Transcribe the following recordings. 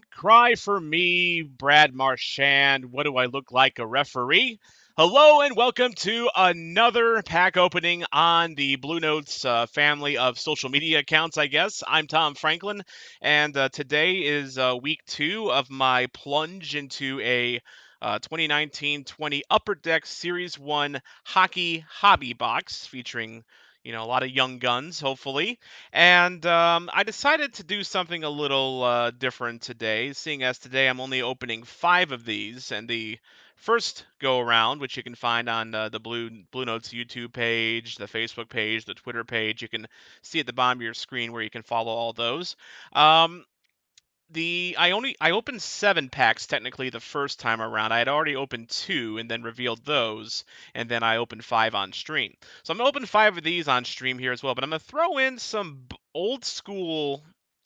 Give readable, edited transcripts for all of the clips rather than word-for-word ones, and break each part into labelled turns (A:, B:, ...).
A: Don't cry for me, Brad Marchand. What do I look like, a referee? Hello and welcome to another pack opening on the Blue Notes family of social media accounts, I guess. I'm Tom Franklin, and today is week 2 of my plunge into a 2019-20 Upper Deck Series 1 hockey hobby box featuring a lot of young guns, hopefully. And I decided to do something a little different today, seeing as today I'm only opening 5 of these, and the first go around, which you can find on the Blue Notes YouTube page, the Facebook page, the Twitter page. You can see at the bottom of your screen where you can follow all those. Um, I opened 7 packs technically the first time around. I had already opened 2 and then revealed those, and then I opened 5 on stream. So I'm gonna open 5 of these on stream here as well. But I'm gonna throw in some old school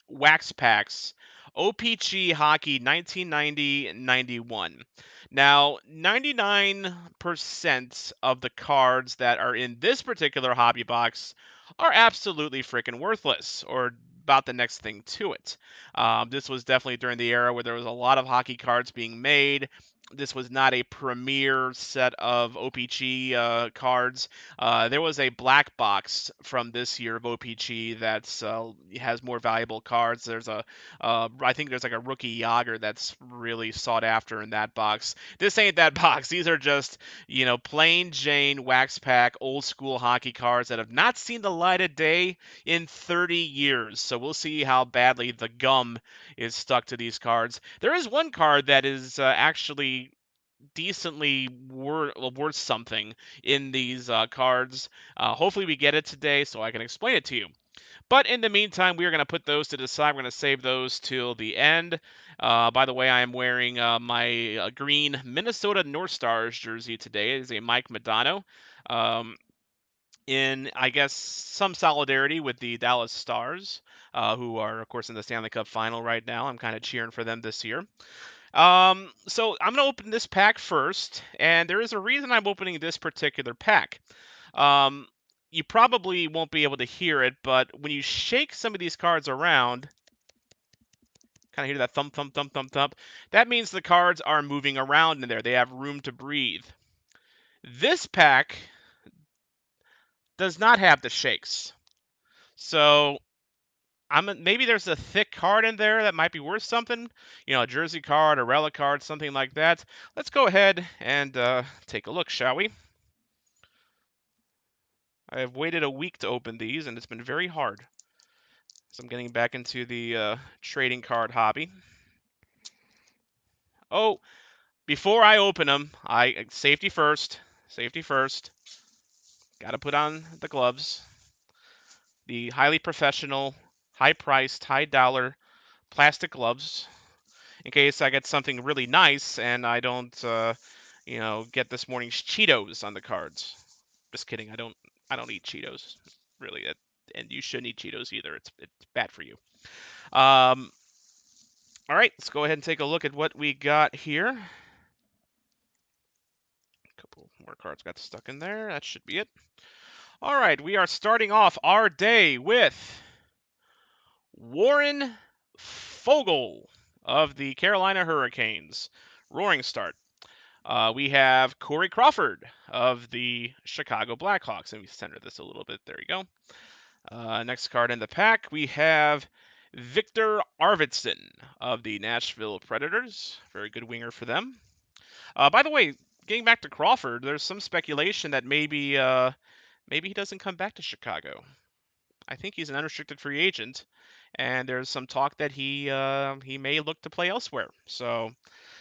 A: wax packs, OPG Hockey 1990-91. Now, 99% of the cards that are in this particular hobby box are absolutely freaking worthless, or about the next thing to it. This was definitely during the era where there was a lot of hockey cards being made. This was not a premier set of OPG cards. There was a black box from this year of OPG that has more valuable cards. I think there's like a rookie Yager that's really sought after in that box. This ain't that box. These are just, plain Jane wax pack old school hockey cards that have not seen the light of day in 30 years. So we'll see how badly the gum is stuck to these cards. There is one card that is actually decently worth something in these cards. Hopefully we get it today so I can explain it to you. But in the meantime, we are going to put those to the side. We're going to save those till the end. By the way, I am wearing my green Minnesota North Stars jersey today. It is a Mike Modano. In, I guess, some solidarity with the Dallas Stars, who are, of course, in the Stanley Cup final right now. I'm kind of cheering for them this year. So I'm going to open this pack first, and there is a reason I'm opening this particular pack. Um, you probably won't be able to hear it, but when you shake some of these cards around, kind of hear that thump, thump, thump, thump, thump, that means the cards are moving around in there. They have room to breathe. This pack does not have the shakes. So maybe there's a thick card in there that might be worth something, a jersey card, a relic card, something like that. Let's go ahead and take a look, shall we? I have waited a week to open these, and it's been very hard. So I'm getting back into the trading card hobby. Oh, before I open them, safety first. Safety first. Got to put on the gloves. The highly professional, high-priced, high-dollar plastic gloves, in case I get something really nice and I don't, get this morning's Cheetos on the cards. Just kidding. I don't eat Cheetos, really, and you shouldn't eat Cheetos either. It's bad for you. All right, let's go ahead and take a look at what we got here. A couple more cards got stuck in there. That should be it. All right, we are starting off our day with Warren Fogle of the Carolina Hurricanes. Roaring start. We have Corey Crawford of the Chicago Blackhawks. Let me center this a little bit. There you go. Next card in the pack, we have Victor Arvidsson of the Nashville Predators. Very good winger for them. By the way, getting back to Crawford, there's some speculation that maybe he doesn't come back to Chicago. I think he's an unrestricted free agent, and there's some talk that he may look to play elsewhere. So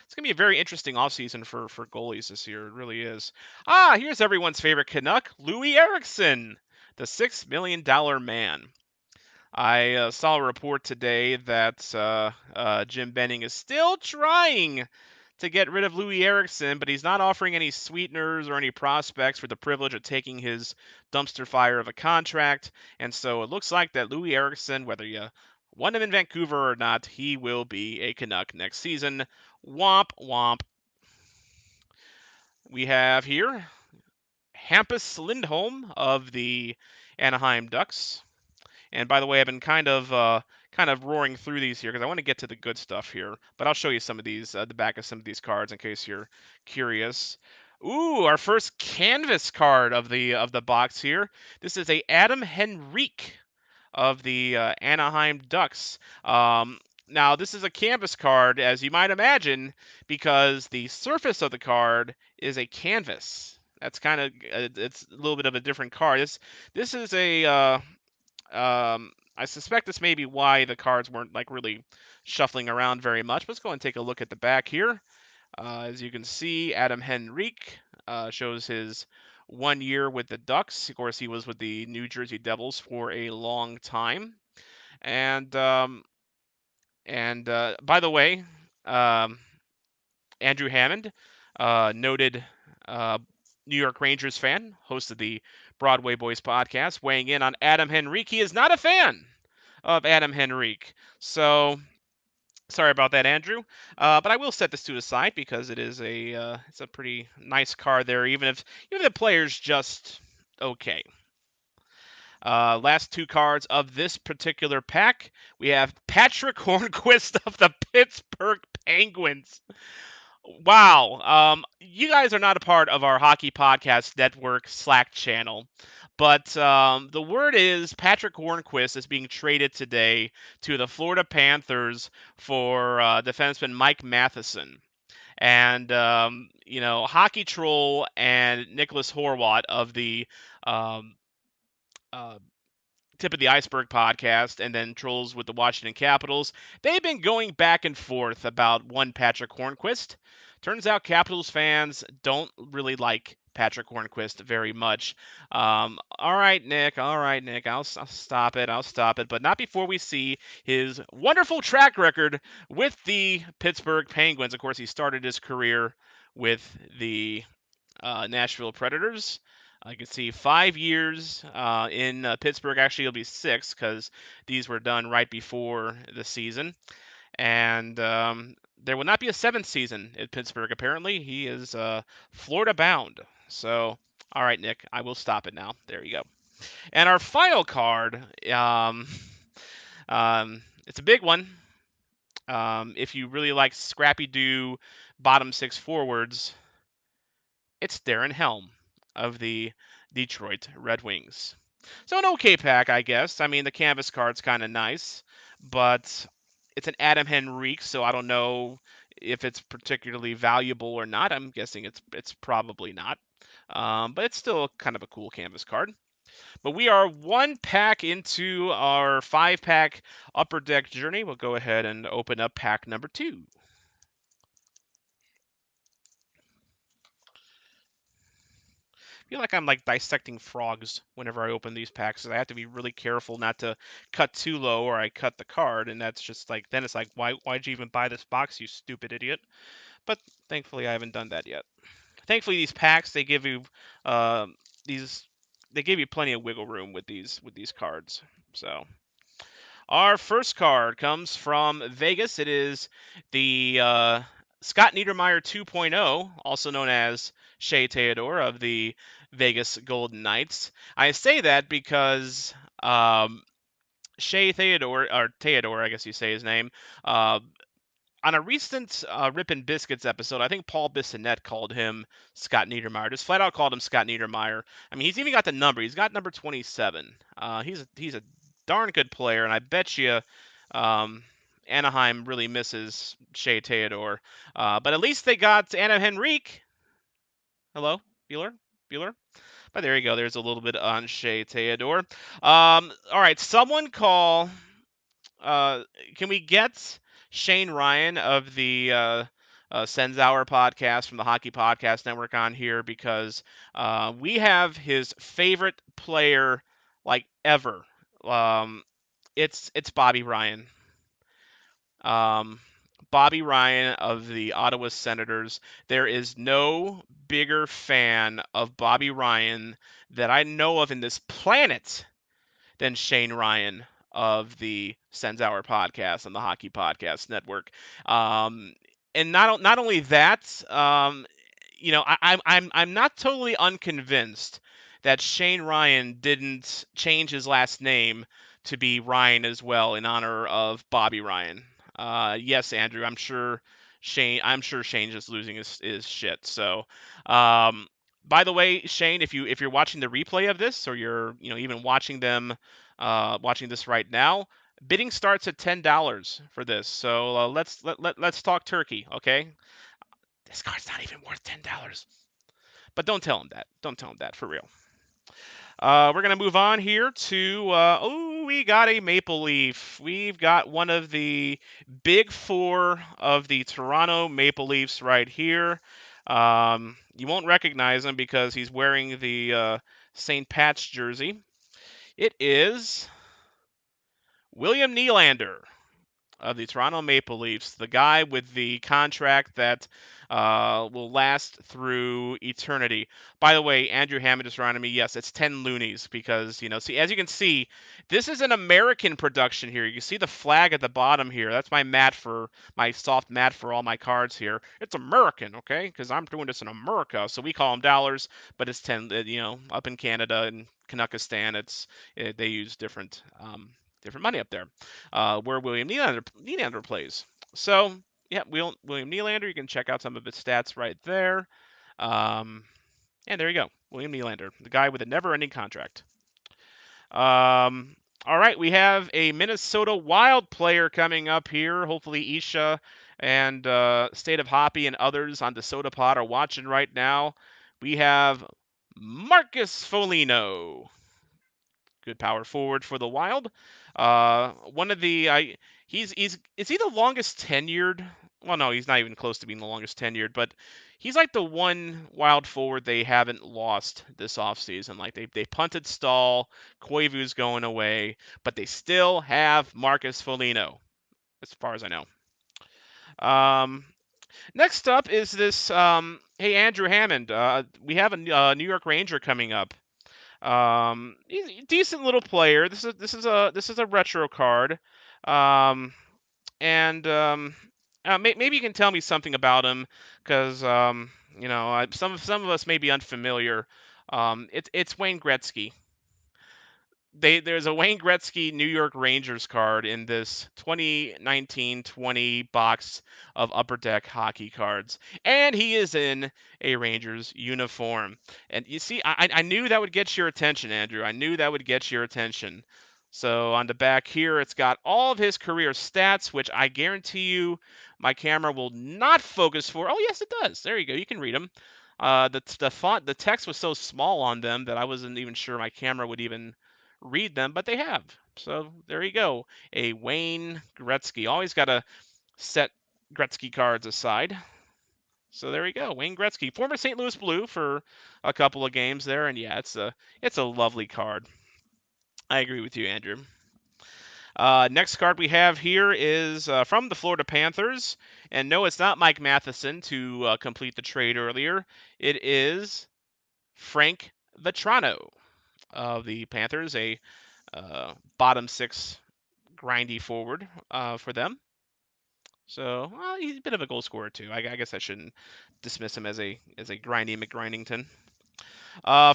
A: it's going to be a very interesting offseason for goalies this year. It really is. Here's everyone's favorite Canuck, Louis Eriksson, the $6 million man. I saw a report today that Jim Benning is still trying to get rid of Louis Eriksson, but he's not offering any sweeteners or any prospects for the privilege of taking his dumpster fire of a contract. And so it looks like that Louis Eriksson, whether you want him in Vancouver or not, he will be a Canuck next season. Womp womp. We have here Hampus Lindholm of the Anaheim Ducks. And by the way, I've been kind of kind of roaring through these here because I want to get to the good stuff here. But I'll show you some of these, the back of some of these cards in case you're curious. Ooh, our first canvas card of the box here. This is a Adam Henrique of the Anaheim Ducks. Now, this is a canvas card, as you might imagine, because the surface of the card is a canvas. That's kind of it's a little bit of a different card. This is a I suspect this may be why the cards weren't like really shuffling around very much. Let's go and take a look at the back here. As you can see, Adam Henrique shows his 1 year with the Ducks. Of course, he was with the New Jersey Devils for a long time. And by the way, um, Andrew Hammond, noted uh, New York Rangers fan, host of the Broadway Boys podcast, weighing in on Adam Henrique. He is not a fan of Adam Henrique. So sorry about that, Andrew. But I will set this to the side because it is it's a pretty nice card there, even if the player's just okay. Last two cards of this particular pack, we have Patrick Hornquist of the Pittsburgh Penguins. Wow. You guys are not a part of our Hockey Podcast Network Slack channel, but the word is Patrick Hornquist is being traded today to the Florida Panthers for defenseman Mike Matheson. And, Hockey Troll and Nicholas Horwat of the uh, Tip of the Iceberg podcast and then Trolls with the Washington Capitals, they've been going back and forth about one Patrick Hornquist. Turns out Capitals fans don't really like Patrick Hornquist very much. All right, Nick. I'll stop it. I'll stop it. But not before we see his wonderful track record with the Pittsburgh Penguins. Of course, he started his career with the Nashville Predators. I can see 5 years in Pittsburgh. Actually, it'll be 6 because these were done right before the season. And there will not be a 7th season at Pittsburgh, apparently. He is Florida bound. So, all right, Nick, I will stop it now. There you go. And our final card, it's a big one. If you really like Scrappy-Doo bottom 6 forwards, it's Darren Helm of the Detroit Red Wings. So an okay pack, I guess. I mean, the canvas card's kind of nice, but it's an Adam Henrique, so I don't know if it's particularly valuable or not. I'm guessing it's probably not, but it's still kind of a cool canvas card. But we are one pack into our 5-pack Upper Deck journey. We'll go ahead and open up pack number 2. Feel like I'm like dissecting frogs whenever I open these packs. I have to be really careful not to cut too low or I cut the card, and that's just like then it's like why'd you even buy this box, you stupid idiot? But thankfully I haven't done that yet. Thankfully these packs they give you these they give you plenty of wiggle room with these cards. So our first card comes from Vegas. It is the Scott Niedermayer 2.0, also known as Shea Theodore of the Vegas Golden Knights. I say that because Shea Theodore, or Theodore, I guess you say his name, on a recent Rip and Biscuits episode, I think Paul Bissonnette called him Scott Niedermayer. Just flat out called him Scott Niedermayer. I mean, he's even got the number. He's got number 27. He's a darn good player, and I bet you Anaheim really misses Shea Theodore. But at least they got Anna Henrique. Hello, Bueller. But there you go. There's a little bit on Shea Theodore. All right, someone call. Can we get Shane Ryan of the Senzauer podcast from the Hockey Podcast Network on here because we have his favorite player like ever. It's Bobby Ryan. Bobby Ryan of the Ottawa Senators. There is no bigger fan of Bobby Ryan that I know of in this planet than Shane Ryan of the Senzauer podcast and the Hockey Podcast Network. And not only that, I'm not totally unconvinced that Shane Ryan didn't change his last name to be Ryan as well in honor of Bobby Ryan. Yes, Andrew, I'm sure Shane. I'm sure Shane just losing his shit. So, um, by the way, Shane, if you're watching the replay of this, or you're even watching them, watching this right now, bidding starts at $10 for this. So let's talk turkey, okay? This card's not even worth $10. But don't tell him that. Don't tell him that for real. We're going to move on here to, we got a Maple Leaf. We've got one of the big four of the Toronto Maple Leafs right here. You won't recognize him because he's wearing the St. Pat's jersey. It is William Nylander of the Toronto Maple Leafs, the guy with the contract that will last through eternity. By the way, Andrew Hammond is reminding me, yes, it's 10 loonies because, see, as you can see, this is an American production here. You see the flag at the bottom here. That's my soft mat for all my cards here. It's American, okay? Because I'm doing this in America, so we call them dollars, but it's 10, up in Canada and Kanakistan, they use different money up there, where William Nylander plays. So, yeah, William Nylander, you can check out some of his stats right there. And there you go, William Nylander, the guy with a never-ending contract. All right, we have a Minnesota Wild player coming up here. Hopefully Isha and State of Hoppy and others on the Soda Pod are watching right now. We have Marcus Foligno, good power forward for the Wild. One of the is he the longest tenured? Well, no, he's not even close to being the longest tenured, but he's like the one Wild forward they haven't lost this offseason. Like they punted Stahl, Koivu's going away, but they still have Marcus Foligno, as far as I know. Next up is this. Hey, Andrew Hammond. We have a New York Ranger coming up. He's a decent little player. This is a retro card, and maybe you can tell me something about him because some of us may be unfamiliar. It's Wayne Gretzky. There's a Wayne Gretzky New York Rangers card in this 2019-20 box of Upper Deck hockey cards, and he is in a Rangers uniform. And you see, I knew that would get your attention, Andrew. I knew that would get your attention. So on the back here, it's got all of his career stats, which I guarantee you my camera will not focus for. Oh, yes, it does. There you go. You can read them. The font, the text was so small on them that I wasn't even sure my camera would even read them, but they have. So there you go. A Wayne Gretzky. Always got to set Gretzky cards aside. So there you go. Wayne Gretzky, former St. Louis Blue for a couple of games there, and yeah, it's a lovely card. I agree with you, Andrew. Next card we have here is from the Florida Panthers, and no, it's not Mike Matheson to complete the trade earlier. It is Frank Vetrano of the Panthers, a bottom six grindy forward for them. So he's a bit of a goal scorer too. I guess I shouldn't dismiss him as a grindy McGrindington.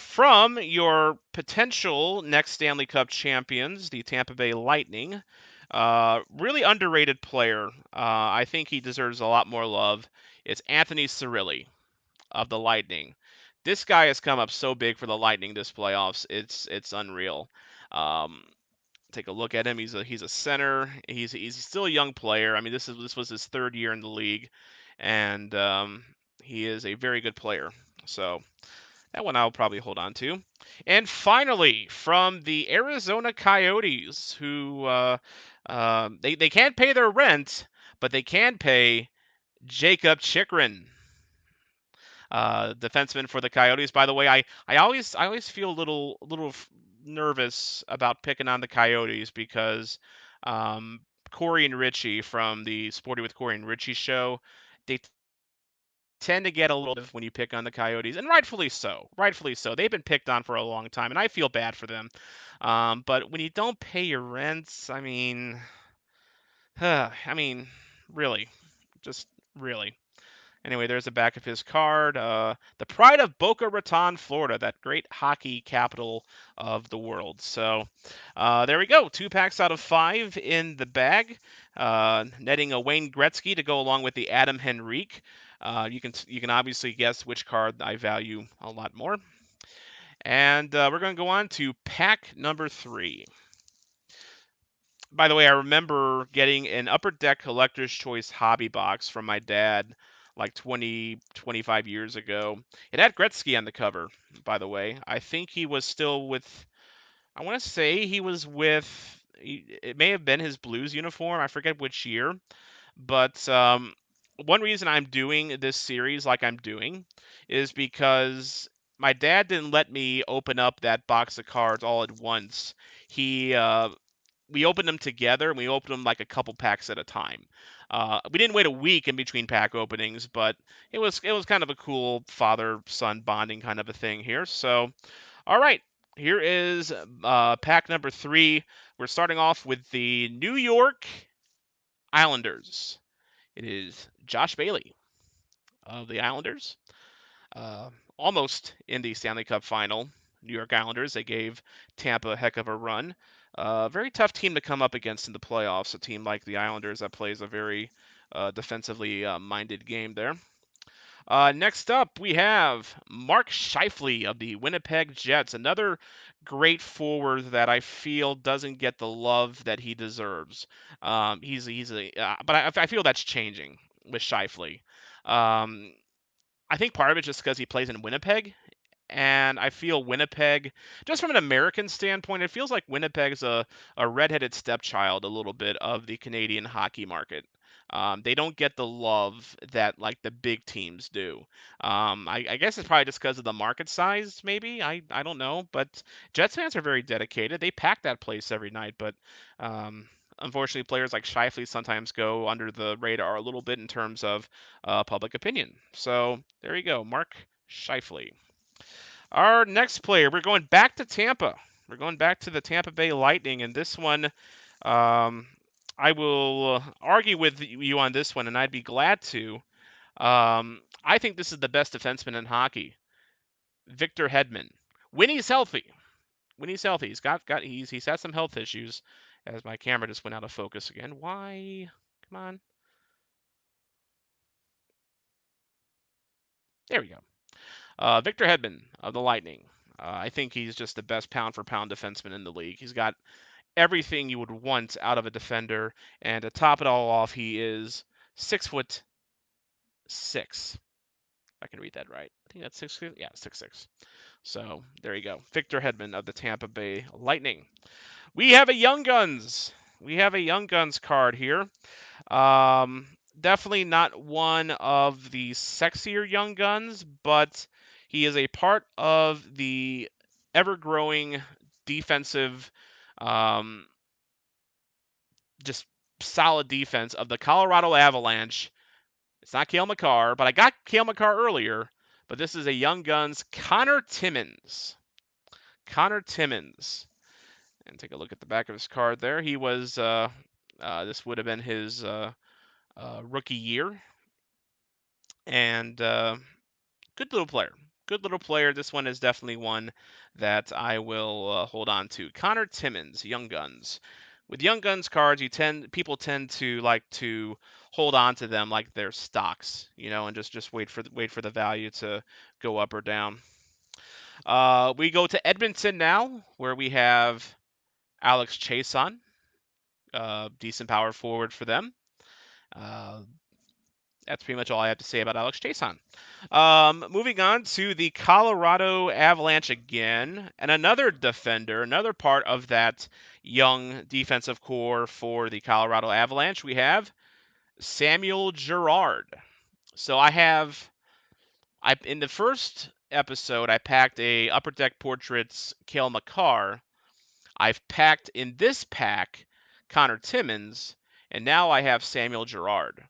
A: From your potential next Stanley Cup champions, the Tampa Bay Lightning, really underrated player. I think he deserves a lot more love. It's Anthony Cirelli of the Lightning. This guy has come up so big for the Lightning this playoffs. It's unreal. Take a look at him. He's a center. He's still a young player. I mean, this was his third year in the league, and he is a very good player. So that one I'll probably hold on to. And finally, from the Arizona Coyotes, who they can't pay their rent, but they can pay Jacob Chikrin, defenseman for the Coyotes. By the way, I always feel a little nervous about picking on the Coyotes because Corey and Richie from the Sporty with Corey and Richie show, they tend to get a little when you pick on the Coyotes, and rightfully so. Rightfully so. They've been picked on for a long time, and I feel bad for them. But when you don't pay your rents, I mean, really, just really. Anyway, there's the back of his card. The pride of Boca Raton, Florida, that great hockey capital of the world. So there we go. 2 packs out of 5 in the bag, netting a Wayne Gretzky to go along with the Adam Henrique. You can obviously guess which card I value a lot more. And we're going to go on to pack number 3. By the way, I remember getting an Upper Deck Collector's Choice hobby box from my dad like 20, 25 years ago. It had Gretzky on the cover, by the way. I think he was still with, I want to say he was with, it may have been his Blues uniform. I forget which year. But one reason I'm doing this series like I'm doing is because my dad didn't let me open up that box of cards all at once. He we opened them together, and we opened them like a couple packs at a time. We didn't wait a week in between pack openings, but it was kind of a cool father-son bonding kind of a thing here. So, all right, here is pack number 3. We're starting off with the New York Islanders. It is Josh Bailey of the Islanders, uh, almost in the Stanley Cup final. New York Islanders, they gave Tampa a heck of a run. Very tough team to come up against in the playoffs. A team like the Islanders that plays a very defensively minded game there. Next up, we have Mark Scheifele of the Winnipeg Jets, another great forward that I feel doesn't get the love that he deserves. But I feel that's changing with Scheifele. Um, I think part of it's just because he plays in Winnipeg, and I feel Winnipeg, just from an American standpoint, it feels like Winnipeg's a redheaded stepchild a little bit of the Canadian hockey market. They don't get the love that like the big teams do. I guess it's probably just because of the market size, maybe. I don't know, but Jets fans are very dedicated. They pack that place every night, but um, unfortunately, players like Scheifele sometimes go under the radar a little bit in terms of public opinion. So there you go, Mark Scheifele. Our next player, we're going back to Tampa. We're going back to the Tampa Bay Lightning, and this one, I will argue with you on this one, and I'd be glad to. I think this is the best defenseman in hockey, Victor Hedman. When he's healthy, he's had some health issues. As my camera just went out of focus again. Why? Come on. There we go. Victor Hedman of the Lightning. I think he's just the best pound for pound defenseman in the league. He's got everything you would want out of a defender, and to top it all off, he is 6'6". I can read that right. I think that's 6'6". Yeah, 6'6". So there you go. Victor Hedman of the Tampa Bay Lightning. We have a Young Guns. We have a Young Guns card here. Definitely not one of the sexier Young Guns, but he is a part of the ever-growing defensive, um, just solid defense of the Colorado Avalanche. It's not Cale Makar, but I got Cale Makar earlier. But this is a Young Guns Connor Timmins. Connor Timmins. And take a look at the back of his card there. He was, this would have been his rookie year. And good little player. Good little player. This one is definitely one that I will hold on to. Connor Timmins, Young Guns. With Young Guns cards, people tend to like to hold on to them like they're stocks, and just wait for the value to go up or down. We go to Edmonton now, where we have Alex Chason, decent power forward for them. That's pretty much all I have to say about Alex Chason. Moving on to the Colorado Avalanche again, and another defender, another part of that young defensive core for the Colorado Avalanche. We have Samuel Girard. So in the first episode, I packed a Upper Deck Portraits Cale Makar. I've packed in this pack Connor Timmins, and now I have Samuel Girard.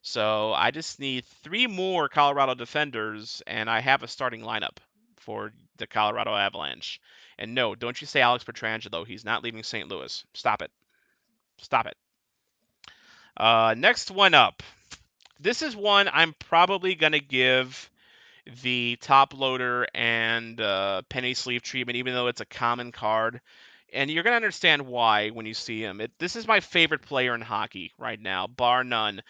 A: So I just need 3 more Colorado defenders, and I have a starting lineup for the Colorado Avalanche. And no, don't you say Alex Pietrangelo. He's not leaving St. Louis. Stop it. Stop it. Next one up. This is one I'm probably gonna give the top loader and penny sleeve treatment, even though it's a common card. And you're gonna understand why when you see him. This is my favorite player in hockey right now, bar none.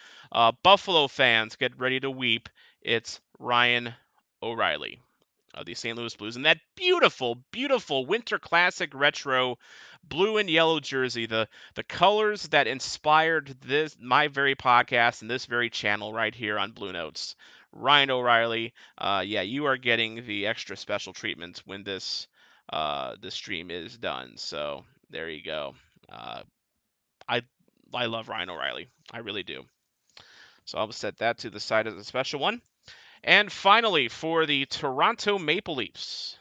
A: Buffalo fans, get ready to weep. It's Ryan O'Reilly of the St. Louis Blues, and that beautiful, beautiful Winter Classic retro blue and yellow jersey, the colors that inspired this my very podcast and this very channel right here on Blue Notes. Ryan O'Reilly, yeah, you are getting the extra special treatment when this stream is done. So there you go. Uh, I I love Ryan O'Reilly. I really do. So I'll set that to the side as a special one. And finally, for the Toronto Maple Leafs,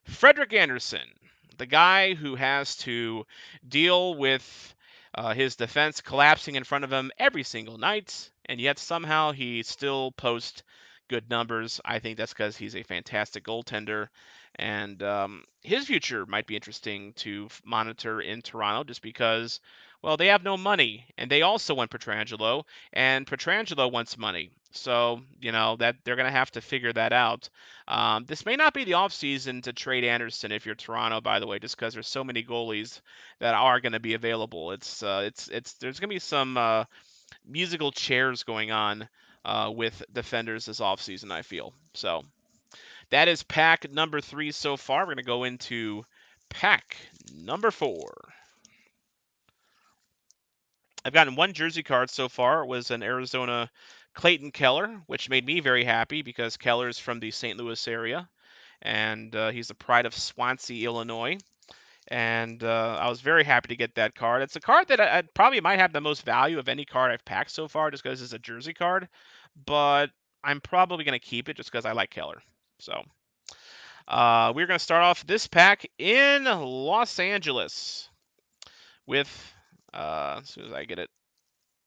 A: Frederick Anderson, the guy who has to deal with his defense collapsing in front of him every single night, and yet somehow he still posts good numbers. I think that's because he's a fantastic goaltender, and his future might be interesting to monitor in Toronto just because, well, they have no money, and they also want Petrangelo, and Petrangelo wants money. So, that they're going to have to figure that out. This may not be the offseason to trade Anderson if you're Toronto, by the way, just because there's so many goalies that are going to be available. It's there's going to be some musical chairs going on with defenders this offseason, I feel. So that is pack number 3 so far. We're going to go into pack number 4. I've gotten one jersey card so far. It was an Arizona Clayton Keller, which made me very happy because Keller's from the St. Louis area, and he's the pride of Swansea, Illinois. And I was very happy to get that card. It's a card that I probably might have the most value of any card I've packed so far, just because it's a jersey card. But I'm probably going to keep it just because I like Keller. So we're going to start off this pack in Los Angeles with, as soon as I get it,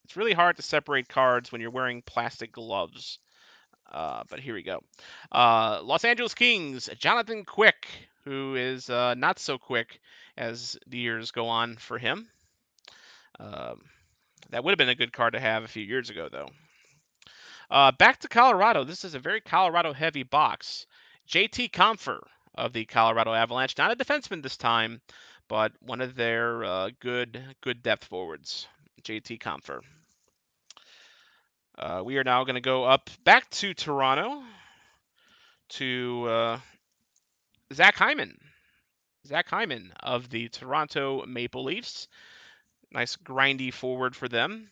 A: it's really hard to separate cards when you're wearing plastic gloves. But here we go. Los Angeles Kings, Jonathan Quick, who is not so quick as the years go on for him. That would have been a good card to have a few years ago, though. Back to Colorado. This is a very Colorado-heavy box. JT Compher of the Colorado Avalanche, not a defenseman this time, but one of their good depth forwards. JT Compher. We are now going to go up back to Toronto to Zach Hyman. Zach Hyman of the Toronto Maple Leafs. Nice grindy forward for them.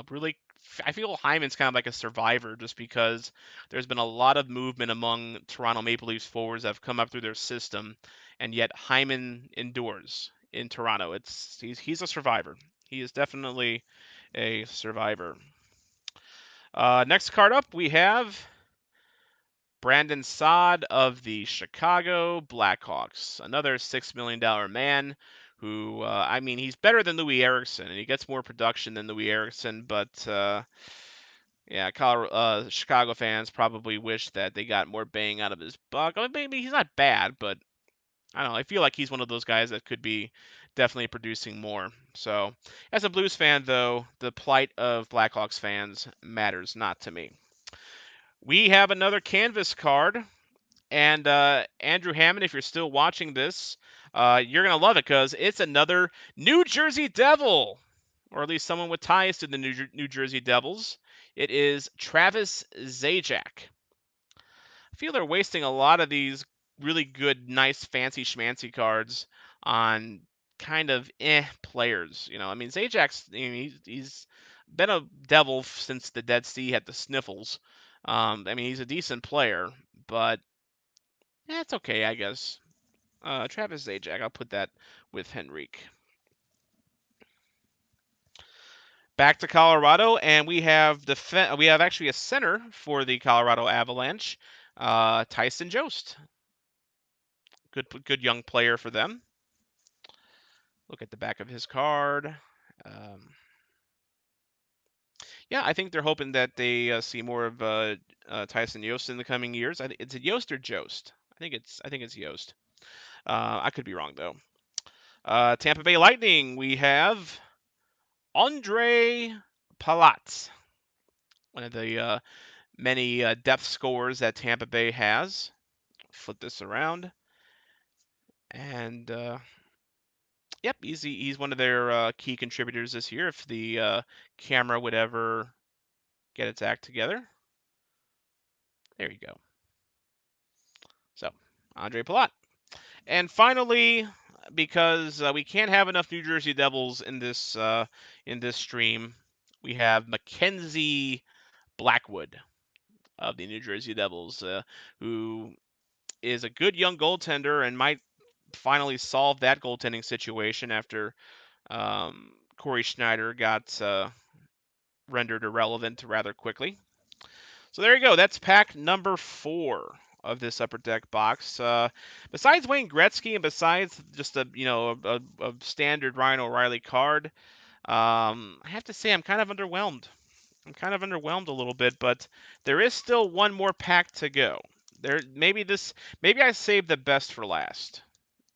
A: Really, I feel Hyman's kind of like a survivor just because there's been a lot of movement among Toronto Maple Leafs forwards that have come up through their system, and yet Hyman endures in Toronto. He's a survivor. He is definitely a survivor. Next card up, we have Brandon Saad of the Chicago Blackhawks, another $6 million man who, I mean, he's better than Louis Eriksson, and he gets more production than Louis Eriksson, but yeah, Chicago fans probably wish that they got more bang out of his buck. I mean, maybe he's not bad, but I don't know. I feel like he's one of those guys that could be definitely producing more. So, as a Blues fan, though, the plight of Blackhawks fans matters not to me. We have another canvas card. And Andrew Hammond, if you're still watching this, you're going to love it because it's another New Jersey Devil, or at least someone with ties to the New Jersey Devils. It is Travis Zajac. I feel they're wasting a lot of these really good, nice, fancy schmancy cards on kind of players. I mean, Zajac's, he's been a Devil since the Dead Sea had the sniffles. I mean, he's a decent player, but it's okay, I guess. Travis Zajac, I'll put that with Henrique. Back to Colorado, and we have actually a center for the Colorado Avalanche, Tyson Jost. Good young player for them. Look at the back of his card. Yeah, I think they're hoping that they see more of Tyson Jost in the coming years. Is it Yost or Jost? I think it's Yost. I could be wrong though. Tampa Bay Lightning, we have Andre Palat. one of the many depth scores that Tampa Bay has. Flip this around, and yep, he's one of their key contributors this year. If the camera would ever get its act together, there you go. So Andre Palat. And finally, because we can't have enough New Jersey Devils in this stream, we have Mackenzie Blackwood of the New Jersey Devils, who is a good young goaltender and might finally solve that goaltending situation after Corey Schneider got rendered irrelevant rather quickly. So there you go. That's pack number 4 of this Upper Deck box. Besides Wayne Gretzky and besides just a standard Ryan O'Reilly card, I have to say I'm kind of underwhelmed. I'm kind of underwhelmed a little bit, but there is still one more pack to go. Maybe I saved the best for last.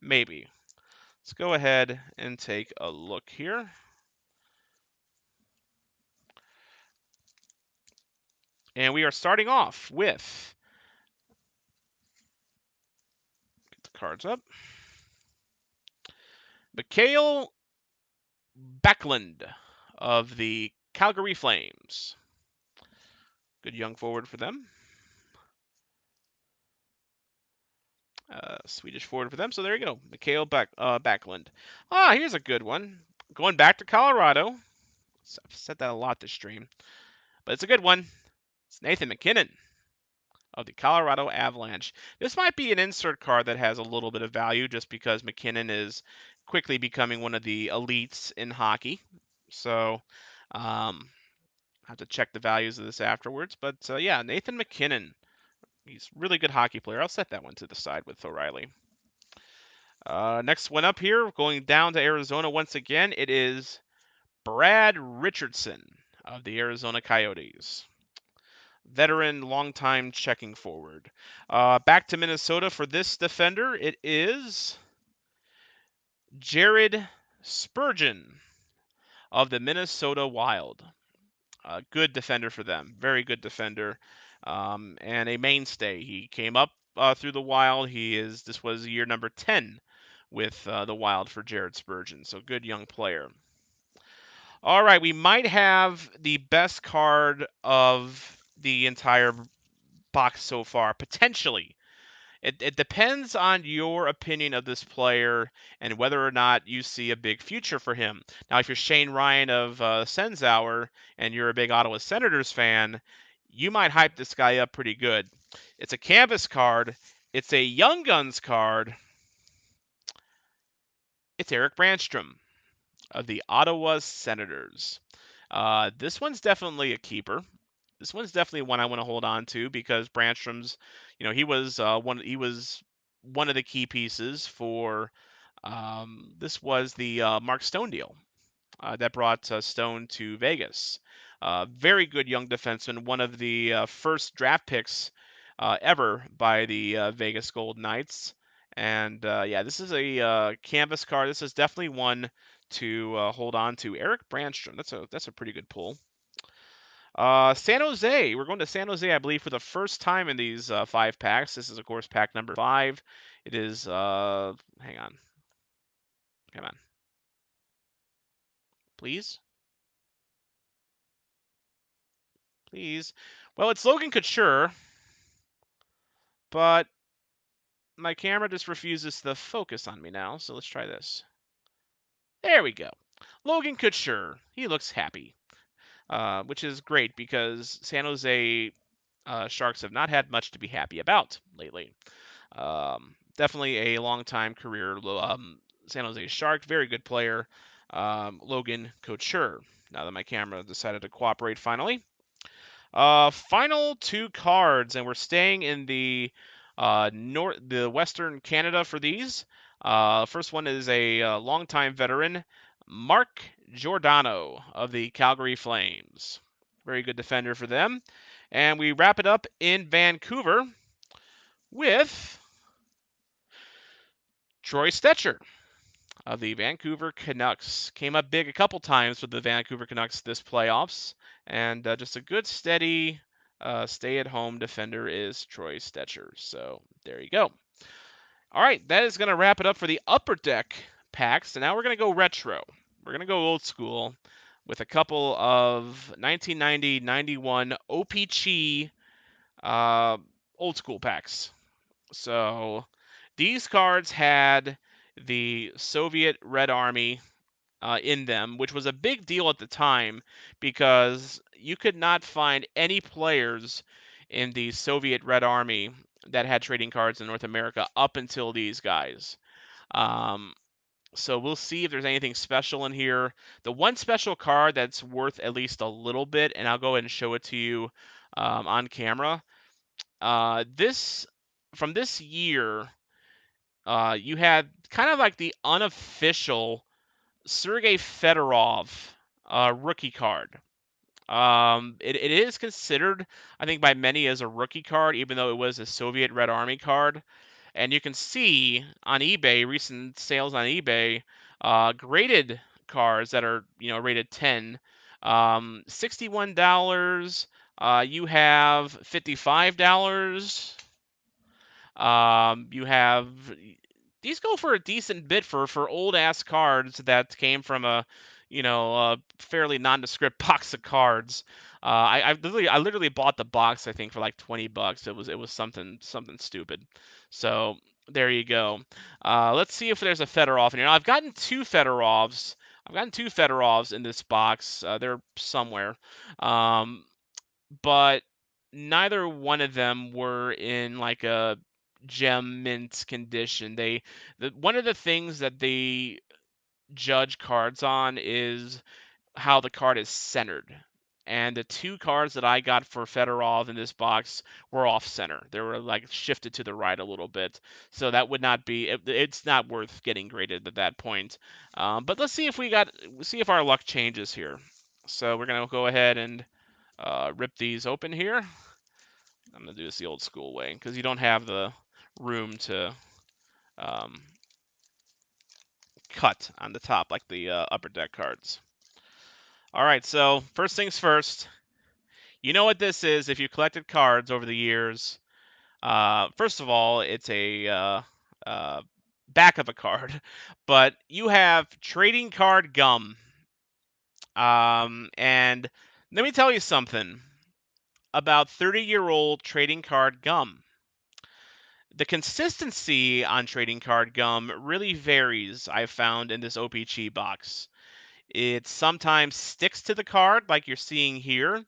A: Maybe. Let's go ahead and take a look here. And we are starting off with, get the cards up, Mikhail Backlund of the Calgary Flames. Good young forward for them. Swedish forward for them. So there you go, Mikhail Backlund. Here's a good one. Going back to Colorado. I've said that a lot this stream, but it's a good one. It's Nathan MacKinnon of the Colorado Avalanche. This might be an insert card that has a little bit of value just because MacKinnon is quickly becoming one of the elites in hockey. So I have to check the values of this afterwards. But yeah, Nathan MacKinnon. He's a really good hockey player. I'll set that one to the side with O'Reilly. Next one up here, going down to Arizona once again, it is Brad Richardson of the Arizona Coyotes. Veteran, longtime checking forward. Back to Minnesota for this defender, it is Jared Spurgeon of the Minnesota Wild. Good defender for them. Very good defender. And a mainstay. He came up through the Wild. This was year number 10 with the Wild for Jared Spurgeon. So good young player. All right, we might have the best card of the entire box so far, potentially. It depends on your opinion of this player and whether or not you see a big future for him. Now, if you're Shane Ryan of Senzauer and you're a big Ottawa Senators fan, you might hype this guy up pretty good. It's a canvas card. It's a Young Guns card. It's Eric Brandstrom of the Ottawa Senators. This one's definitely a keeper. This one's definitely one I want to hold on to because Brandstrom's, he was one of the key pieces for. This was the Mark Stone deal that brought Stone to Vegas. Very good young defenseman, one of the first draft picks ever by the Vegas Golden Knights. And yeah, this is a canvas card. This is definitely one to hold on to. Eric Brandstrom. That's a pretty good pull. San Jose. We're going to San Jose, I believe, for the first time in these 5 packs. This is, of course, pack number 5. It is, hang on. Come on. Please? Please. Well, it's Logan Couture, but my camera just refuses to focus on me now, so let's try this. There we go. Logan Couture. He looks happy, which is great because San Jose Sharks have not had much to be happy about lately. Definitely a long-time career San Jose Shark, very good player, Logan Couture. Now that my camera decided to cooperate finally. Final 2 cards, and we're staying in the Western Canada for these. First one is a longtime veteran, Mark Giordano of the Calgary Flames. Very good defender for them. And we wrap it up in Vancouver with Troy Stecher of the Vancouver Canucks. Came up big a couple times with the Vancouver Canucks this playoffs, And just a good, steady, stay-at-home defender is Troy Stetcher. So there you go. All right, that is going to wrap it up for the Upper Deck packs. And now we're going to go retro. We're going to go old school with a couple of 1990, 91 OPC old school packs. So these cards had the Soviet Red Army in them, which was a big deal at the time because you could not find any players in the Soviet Red Army that had trading cards in North America up until these guys. Um, so we'll see if there's anything special in here. The one special card that's worth at least a little bit, and I'll go ahead and show it to you on camera. This from this year, you had kind of like the unofficial Sergei Fedorov rookie card. It is considered, I think, by many as a rookie card, even though it was a Soviet Red Army card. And you can see on eBay, recent sales on eBay, graded cards that are rated 10, $61. You have $55. You have these go for a decent bit for old ass cards that came from a fairly nondescript box of cards. I literally bought the box, I think, for like $20. It was something stupid. So there you go. Let's see if there's a Fedorov in here. Now, I've gotten two Fedorovs. I've gotten two Fedorovs in this box. They're somewhere. But neither one of them were in like a gem mint condition. One of the things that they judge cards on is how the card is centered. And the two cards that I got for Fedorov in this box were off center. They were like shifted to the right a little bit. So that would not be, it's not worth getting graded at that point. But let's see if our luck changes here. So we're going to go ahead and rip these open here. I'm going to do this the old school way because you don't have the room to um, cut on the top like the upper deck cards. All right, so first things first. You know what this is if you collected cards over the years. First of all, it's a back of a card, but you have trading card gum. And let me tell you something about 30-year-old trading card gum. The consistency on trading card gum really varies, I've found, in this OPC box. It sometimes sticks to the card, like you're seeing here.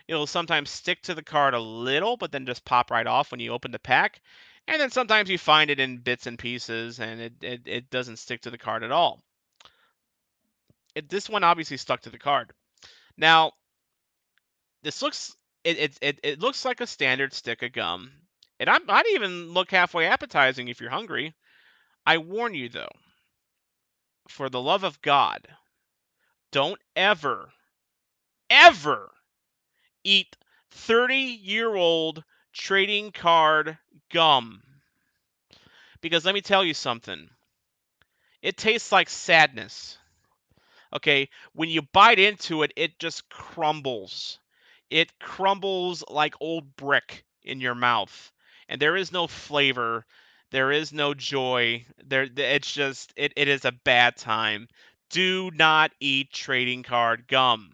A: It'll sometimes stick to the card a little, but then just pop right off when you open the pack. And then sometimes you find it in bits and pieces, and it doesn't stick to the card at all. This one obviously stuck to the card. Now, this looks it looks like a standard stick of gum. It might even look halfway appetizing if you're hungry. I warn you though, for the love of God, don't ever, ever eat 30-year-old trading card gum. Because let me tell you something. It tastes like sadness. Okay? When you bite into it, it just crumbles. It crumbles like old brick in your mouth. And there is no flavor. There is no joy. It is a bad time. Do not eat trading card gum.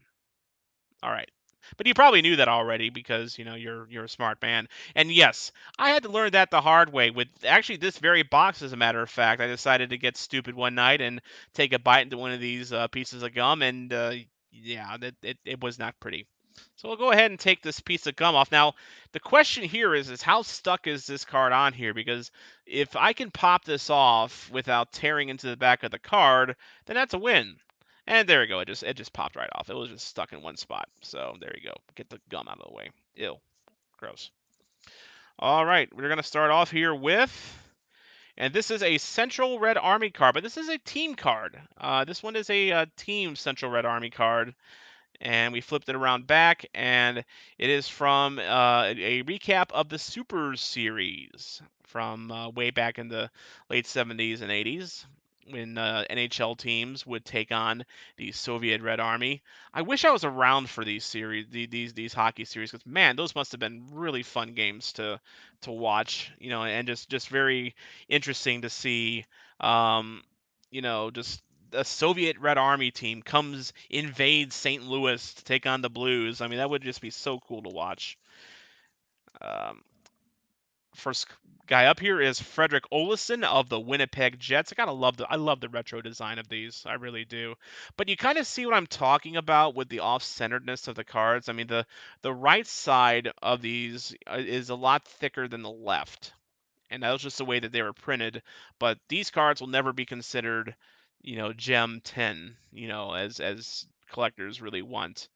A: All right. But you probably knew that already because, you're a smart man. And yes, I had to learn that the hard way with actually this very box, as a matter of fact. I decided to get stupid one night and take a bite into one of these pieces of gum, and yeah, it was not pretty. So we'll go ahead and take this piece of gum off. Now, the question here is how stuck is this card on here? Because if I can pop this off without tearing into the back of the card, then that's a win. And there we go. It just popped right off. It was just stuck in one spot. So there you go. Get the gum out of the way. Ew. Gross. All right. We're going to start off here with, and this is a Central Red Army card, but this is a team card. This one is a team Central Red Army card. And we flipped it around back, and it is from a recap of the Super Series from way back in the late 70s and 80s. when NHL teams would take on the Soviet Red Army. I wish I was around for these series, these hockey series, because man, those must have been really fun games to watch. And just very interesting to see. Um, just a Soviet Red Army team invades St. Louis to take on the Blues. I mean, that would just be so cool to watch. Um, First guy up here is Frederick Olesen of the Winnipeg Jets. I love the retro design of these. I really do. But you kind of see what I'm talking about with the off-centeredness of the cards. I mean, the right side of these is a lot thicker than the left, and that was just the way that they were printed. But these cards will never be considered, Gem 10, as collectors really want.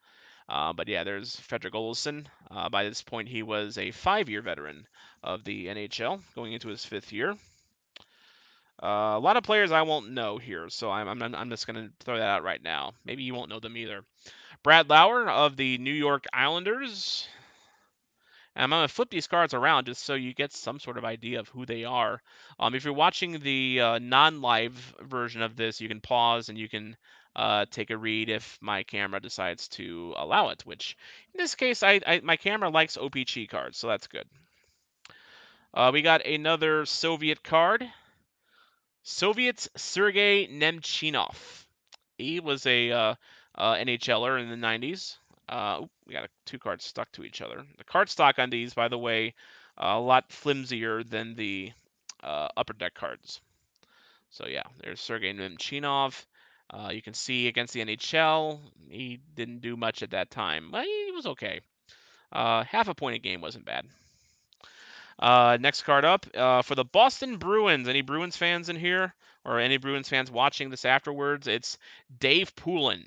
A: But yeah, there's Frederick Olsen. By this point, he was a 5-year veteran of the NHL, going into his 5th year. A lot of players I won't know here, so I'm just going to throw that out right now. Maybe you won't know them either. Brad Lauer of the New York Islanders. And I'm going to flip these cards around just so you get some sort of idea of who they are. If you're watching the non-live version of this, you can pause and you can take a read if my camera decides to allow it, which in this case, my camera likes OPC cards, so that's good. We got another Soviet card. Soviets Sergei Nemchinov. He was a NHLer in the 90s. We got 2 cards stuck to each other. The card stock on these, by the way, a lot flimsier than the upper deck cards. So yeah, there's Sergei Nemchinov. You can see against the NHL, he didn't do much at that time. But he was okay. Half a point a game wasn't bad. Next card up for the Boston Bruins. Any Bruins fans in here? Or any Bruins fans watching this afterwards? It's Dave Poulin,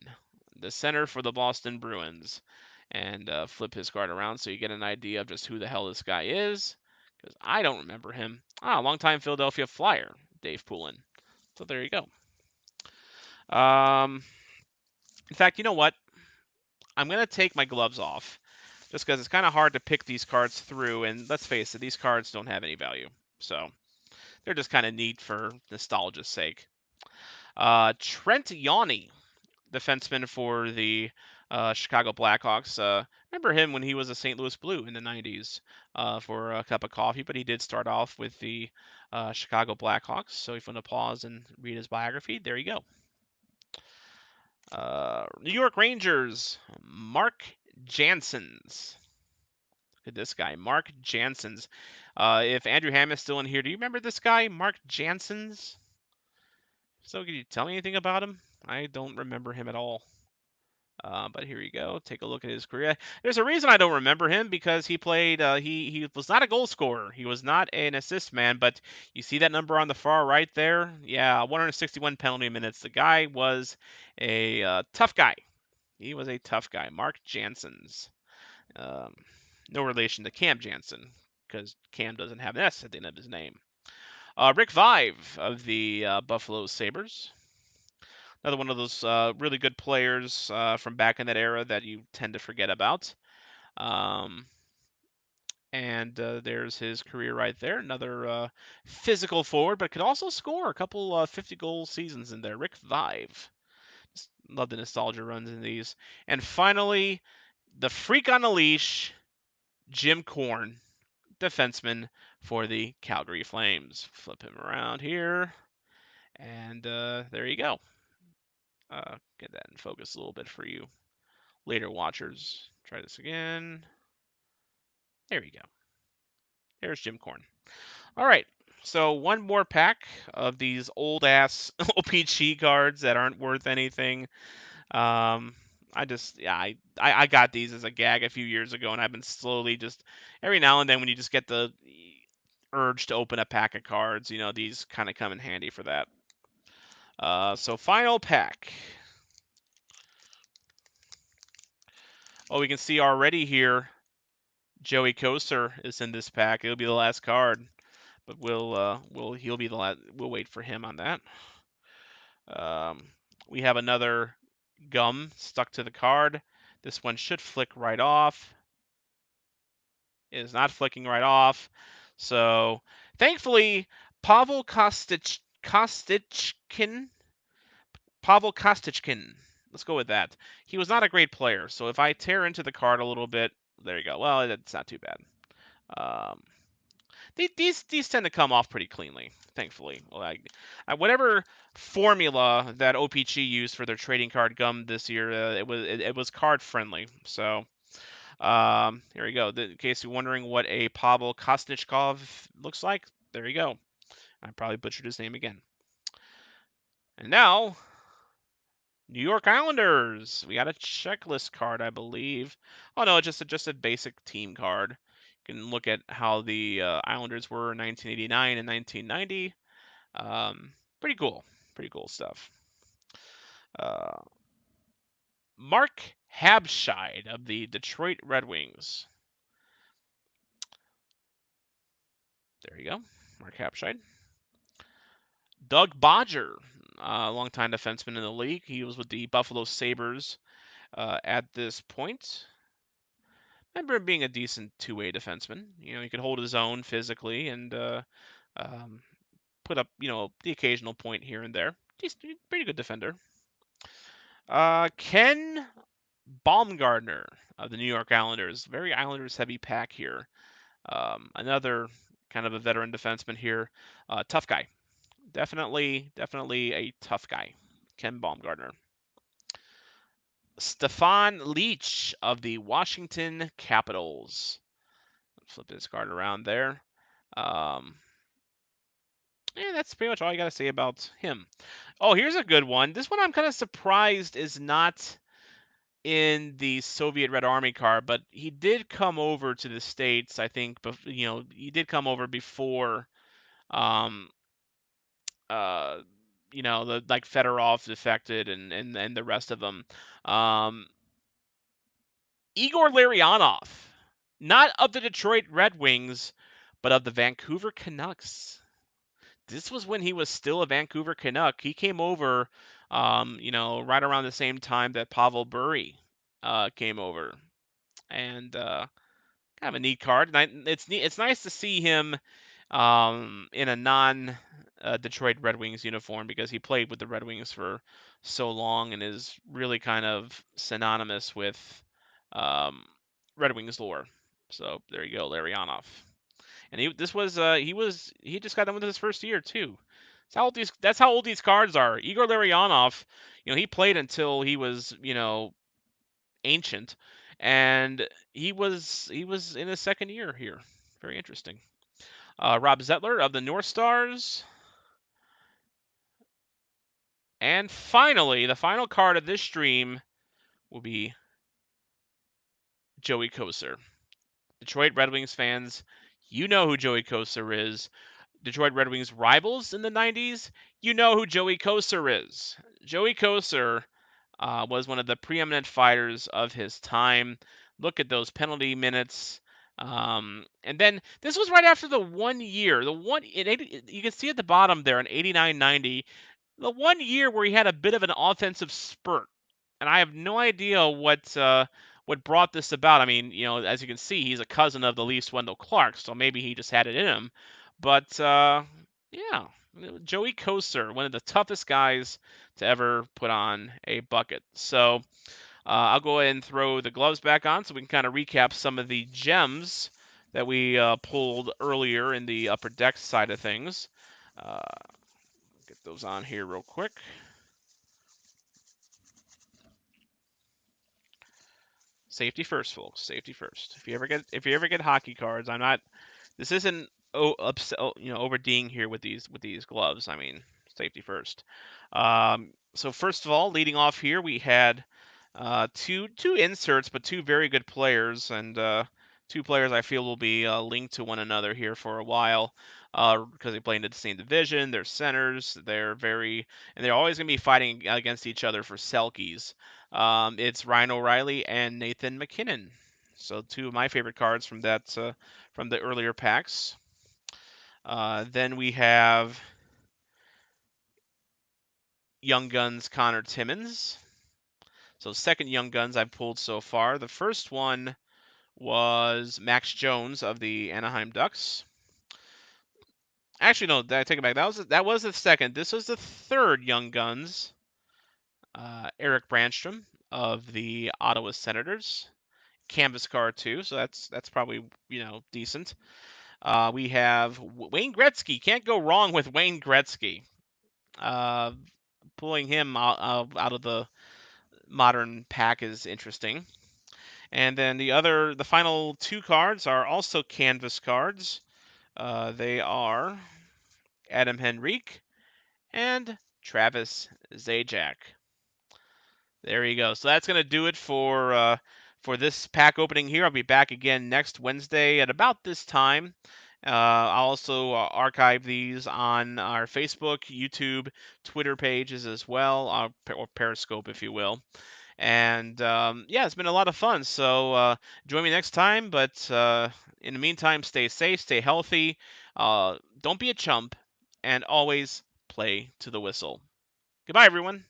A: the center for the Boston Bruins. And flip his card around so you get an idea of just who the hell this guy is. Because I don't remember him. Longtime Philadelphia Flyer, Dave Poulin. So there you go. In fact, you know what? I'm going to take my gloves off. Just because it's kind of hard to pick these cards through. And let's face it, these cards don't have any value. So they're just kind of neat for nostalgia's sake. Trent Yawney, defenseman for the Chicago Blackhawks. Remember him when he was a St. Louis Blue in the 90s for a cup of coffee, but he did start off with the Chicago Blackhawks. So if you want to pause and read his biography, there you go. New York Rangers, Mark Janssens. Look at this guy, Mark Janssens. If Andrew Hamm is still in here, do you remember this guy, Mark Janssens? So can you tell me anything about him? I don't remember him at all. But here you go. Take a look at his career. There's a reason I don't remember him because he played. He was not a goal scorer. He was not an assist man. But you see that number on the far right there? Yeah, 161 penalty minutes. The guy was a tough guy. He was a tough guy. Mark Janssens. No relation to Cam Jansen because Cam doesn't have an S at the end of his name. Rick Vive of the Buffalo Sabres. Another one of those really good players from back in that era that you tend to forget about. And there's his career right there. Another physical forward, but could also score a couple 50-goal seasons in there. Rick Vive. Just love the nostalgia runs in these. And finally, the freak on a leash, Jim Korn, defenseman for the Calgary Flames. Flip him around here. And there you go. Get that in focus a little bit for you later watchers. Try this again. There we go. There's Jim Korn. All right. So one more pack of these old ass OPG cards that aren't worth anything. I got these as a gag a few years ago, and I've been slowly just every now and then when you just get the urge to open a pack of cards, these kind of come in handy for that. So final pack. Oh, we can see already here, Joey Koser is in this pack. It'll be the last card, but he'll be the last. We'll wait for him on that. We have another gum stuck to the card. This one should flick right off. It is not flicking right off. So thankfully, Pavel Kostichkin. Pavel Kostichkin. Let's go with that. He was not a great player, so if I tear into the card a little bit, there you go. Well, that's not too bad. Um, these tend to come off pretty cleanly, thankfully. Like whatever formula that OPG used for their trading card gum this year, it was card friendly. So here we go. In case you're wondering what a Pavel Kostnichkov looks like, there you go. I probably butchered his name again. And now, New York Islanders. We got a checklist card, I believe. Oh no, just a basic team card. You can look at how the Islanders were in 1989 and 1990. Pretty cool. Pretty cool stuff. Uh, Mark Habscheid of the Detroit Red Wings. There you go. Mark Habscheid. Doug Bodger, longtime defenseman in the league. He was with the Buffalo Sabres at this point. I remember him being a decent two-way defenseman. You know, he could hold his own physically and um, put up, the occasional point here and there. He's a pretty good defender. Ken Baumgartner of the New York Islanders. Very Islanders heavy pack here. Another kind of a veteran defenseman here. Tough guy. Definitely a tough guy. Ken Baumgartner. Stefan Leach of the Washington Capitals. Flip this card around there. Um, that's pretty much all I got to say about him. Oh, here's a good one. This one I'm kind of surprised is not in the Soviet Red Army card, but he did come over to the States, I think, but he did come over before um the like Fedorov defected and the rest of them. Um Igor Larionov, not of the Detroit Red Wings, but of the Vancouver Canucks. This was when he was still a Vancouver Canuck. He came over, right around the same time that Pavel Bure came over, and kind of a neat card. And it's nice to see him in a non Detroit Red Wings uniform because he played with the Red Wings for so long and is really kind of synonymous with Red Wings lore. So there you go, Larionov. And he just got done with his first year too. That's how old these cards are. Igor Larionov, he played until he was, ancient, and he was in his second year here. Very interesting. Rob Zettler of the North Stars. And finally, the final card of this stream will be Joey Kocur. Detroit Red Wings fans, you know who Joey Kocur is. Detroit Red Wings rivals in the 90s, you know who Joey Kocur is. Joey Kocur was one of the preeminent fighters of his time. Look at those penalty minutes. And then this was right after the 1 year. You can see at the bottom there in 89-90, the 1 year where he had a bit of an offensive spurt. And I have no idea what brought this about. I mean, as you can see, he's a cousin of the Leafs Wendell Clark, so maybe he just had it in him. But yeah, Joey Kocur, one of the toughest guys to ever put on a bucket. So I'll go ahead and throw the gloves back on so we can kind of recap some of the gems that we pulled earlier in the upper deck side of things. Get those on here real quick. Safety first, folks. Safety first. If you ever get hockey cards, this isn't OverDing here with these gloves. I mean, safety first. So first of all, leading off here, we had two inserts, but two very good players, and two players I feel will be linked to one another here for a while because they play in the same division. They're centers. And they're always going to be fighting against each other for Selkies. It's Ryan O'Reilly and Nathan MacKinnon. So two of my favorite cards from from the earlier packs. Then we have Young Guns Connor Timmins. So second Young Guns I've pulled so far. The first one was Max Jones of the Anaheim Ducks. Actually, no, I take it back. That was the second. This was the third Young Guns. Eric Brandstrom of the Ottawa Senators. Canvas card too, so that's probably decent. We have Wayne Gretzky. Can't go wrong with Wayne Gretzky. Uh, Pulling him out of the modern pack is interesting. And then the final two cards are also canvas cards. They are Adam Henrique and Travis Zajac. There you go. So that's going to do it for this pack opening here. I'll be back again next Wednesday at about this time. I'll also archive these on our Facebook, YouTube, Twitter pages as well, or Periscope, if you will. And yeah, it's been a lot of fun. So join me next time. But in the meantime, stay safe, stay healthy. Don't be a chump, and always play to the whistle. Goodbye, everyone.